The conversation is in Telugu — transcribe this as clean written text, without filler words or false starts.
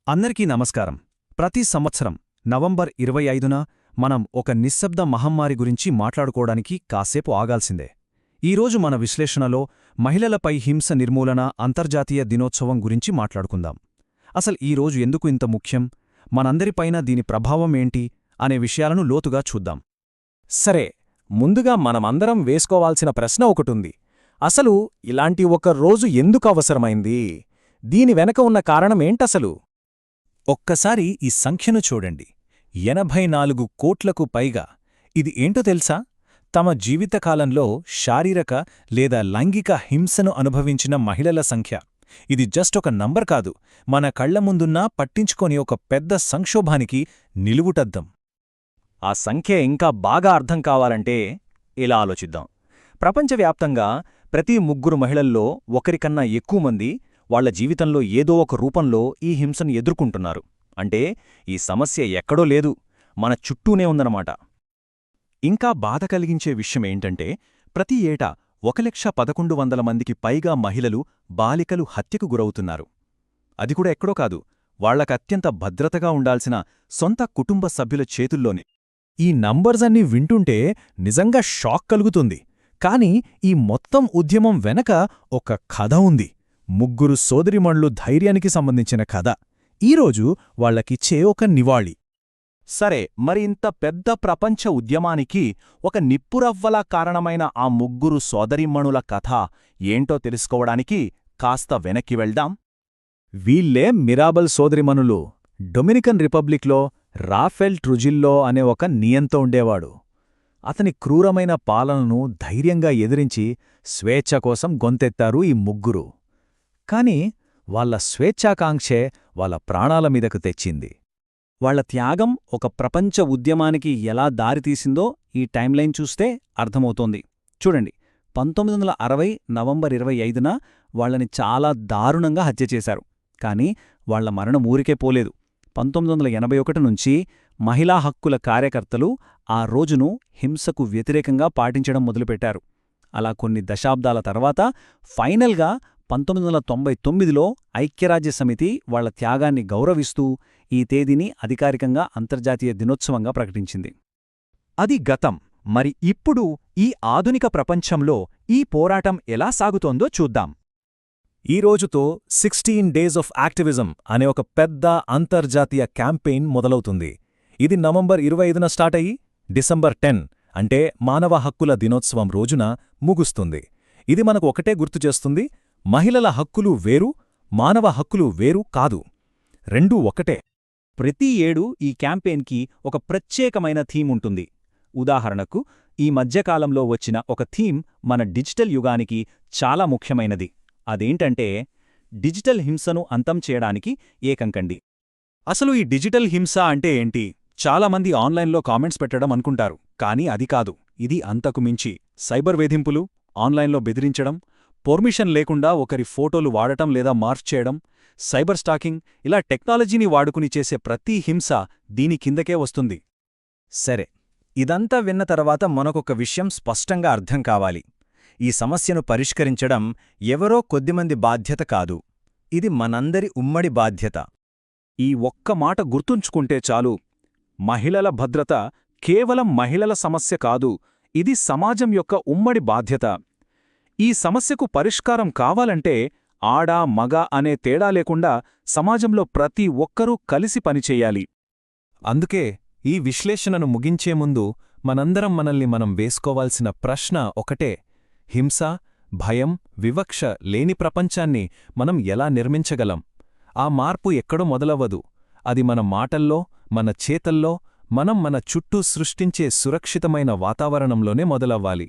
అందరికీ నమస్కారం. ప్రతి సంవత్సరం నవంబర్ 25న మనం ఒక నిశ్శబ్ద మహమ్మారి గురించి మాట్లాడుకోవడానికి కాసేపు ఆగాల్సిందే. ఈరోజు మన విశ్లేషణలో మహిళలపై హింస నిర్మూలన అంతర్జాతీయ దినోత్సవం గురించి మాట్లాడుకుందాం. అసలు ఈరోజు ఎందుకు ఇంత ముఖ్యం, మనందరిపైన దీని ప్రభావం ఏంటి అనే విషయాలను లోతుగా చూద్దాం. సరే, ముందుగా మనమందరం వేసుకోవాల్సిన ప్రశ్న ఒకటుంది. అసలు ఇలాంటి ఒక రోజు ఎందుకు అవసరమైంది? దీని వెనక ఉన్న కారణమేంటసలు? ఒక్కసారి ఈ సంఖ్యను చూడండి. 84 కోట్లకు పైగా. ఇది ఏంటో తెలుసా? తమ జీవితకాలంలో శారీరక లేదా లైంగిక హింసను అనుభవించిన మహిళల సంఖ్య. ఇది జస్ట్ ఒక నంబర్ కాదు, మన కళ్ల ముందున్నా పట్టించుకొని ఒక పెద్ద సంక్షోభానికి నిలువుటద్దం. ఆ సంఖ్య ఇంకా బాగా అర్థం కావాలంటే ఇలా ఆలోచిద్దాం. ప్రపంచవ్యాప్తంగా ప్రతి 3 మహిళల్లో ఒకరికన్నా ఎక్కువ మంది వాళ్ల జీవితంలో ఏదో ఒక రూపంలో ఈ హింసను ఎదుర్కొంటున్నారు. అంటే ఈ సమస్య ఎక్కడో లేదు, మన చుట్టూనే ఉందన్నమాట. ఇంకా బాధ కలిగించే విషయమేంటంటే ప్రతి ఏటా 1,11,100 మందికి పైగా మహిళలు, బాలికలు హత్యకు గురవుతున్నారు. అది కూడా ఎక్కడో కాదు, వాళ్లకత్యంత భద్రతగా ఉండాల్సిన సొంత కుటుంబ సభ్యుల చేతుల్లోనే. ఈ నంబర్స్ అన్నీ వింటుంటే నిజంగా షాక్ కలుగుతుంది. కాని ఈ మొత్తం ఉద్యమం వెనక ఒక కథ ఉంది. 3 సోదరిమణులు ధైర్యానికి సంబంధించిన కథ. ఈరోజు వాళ్లకిచ్చే ఒక నివాళి. సరే, మరి ఇంత పెద్ద ప్రపంచ ఉద్యమానికి ఒక నిప్పురవ్వలా కారణమైన ఆ 3 సోదరిమణుల కథ ఏంటో తెలుసుకోవడానికి కాస్త వెనక్కి వెళ్దాం. వీళ్లే మిరాబల్ సోదరిమణులు. డొమినికన్ రిపబ్లిక్లో రాఫెల్ ట్రుజిల్లో అనే ఒక నియంతో ఉండేవాడు. అతని క్రూరమైన పాలనను ధైర్యంగా ఎదిరించి స్వేచ్ఛ కోసం గొంతెత్తారు ఈ 3. కాని వాళ్ల స్వేచ్ఛాకాంక్షే వాళ్ల ప్రాణాల మీదకు తెచ్చింది. వాళ్ల త్యాగం ఒక ప్రపంచ ఉద్యమానికి ఎలా దారితీసిందో ఈ టైంలైన్ చూస్తే అర్థమవుతోంది. చూడండి, 1960 నవంబర్ 25న వాళ్లని చాలా దారుణంగా హత్యచేశారు. కాని వాళ్ల మరణం ఊరికే పోలేదు. 1981 నుంచి మహిళా హక్కుల కార్యకర్తలు ఆ రోజును హింసకు వ్యతిరేకంగా పాటించడం మొదలుపెట్టారు. అలా కొన్ని దశాబ్దాల తర్వాత ఫైనల్గా 1999లో ఐక్యరాజ్యసమితి వాళ్ల త్యాగాన్ని గౌరవిస్తూ ఈ తేదీని అధికారికంగా అంతర్జాతీయ దినోత్సవంగా ప్రకటించింది. అది గతం. మరి ఇప్పుడు ఈ ఆధునిక ప్రపంచంలో ఈ పోరాటం ఎలా సాగుతోందో చూద్దాం. ఈ రోజుతో 16 డేస్ ఆఫ్ యాక్టివిజం అనే ఒక పెద్ద అంతర్జాతీయ క్యాంపెయిన్ మొదలవుతుంది. ఇది నవంబర్ 25న స్టార్ట్ అయ్యి డిసెంబర్ 10 అంటే మానవ హక్కుల దినోత్సవం రోజున ముగుస్తుంది. ఇది మనకు ఒకటే గుర్తుచేస్తుంది: మహిళల హక్కులు వేరు, మానవ హక్కులు వేరు కాదు, రెండూ ఒకటే. ప్రతి ఏడూ ఈ క్యాంపెయిన్కి ఒక ప్రత్యేకమైన థీమ్ ఉంటుంది. ఉదాహరణకు, ఈ మధ్యకాలంలో వచ్చిన ఒక థీమ్ మన డిజిటల్ యుగానికి చాలా ముఖ్యమైనది. అదేంటంటే, డిజిటల్ హింసను అంతం చేయడానికి ఏకంకండి. అసలు ఈ డిజిటల్ హింస అంటే ఏంటి? చాలామంది ఆన్లైన్లో కామెంట్స్ పెట్టడం అనుకుంటారు. కానీ అది కాదు. ఇది అంతకు మించి సైబర్ వేధింపులు, ఆన్లైన్లో బెదిరించడం, పర్మిషన్ లేకుండా ఒకరి ఫోటోలు వాడటం లేదా మార్ఫ్ చేయడం, సైబర్ స్టాకింగ్, ఇలా టెక్నాలజీని వాడుకుని చేసే ప్రతి హింస దీని కిందకే వస్తుంది. సరే, ఇదంతా విన్న తర్వాత మనకొక విషయం స్పష్టంగా అర్థం కావాలి. ఈ సమస్యను పరిష్కరించడం ఎవరో కొద్దిమంది బాధ్యత కాదు, ఇది మనందరి ఉమ్మడి బాధ్యత. ఈ ఒక్క మాట గుర్తుంచుకుంటే చాలు. మహిళల భద్రత కేవలం మహిళల సమస్య కాదు, ఇది సమాజం యొక్క ఉమ్మడి బాధ్యత. ఈ సమస్యకు పరిష్కారం కావాలంటే ఆడా మగ అనే తేడా లేకుండా సమాజంలో ప్రతి ఒక్కరూ కలిసి పనిచేయాలి. అందుకే ఈ విశ్లేషణను ముగించే ముందు మనందరం మనల్ని మనం వేసుకోవాల్సిన ప్రశ్న ఒకటే: హింస, భయం, వివక్ష లేని ప్రపంచాన్ని మనం ఎలా నిర్మించగలం? ఆ మార్పు ఎక్కడో మొదలవ్వదు. అది మన మాటల్లో, మన చేతల్లో, మనం మన చుట్టూ సృష్టించే సురక్షితమైన వాతావరణంలోనే మొదలవ్వాలి.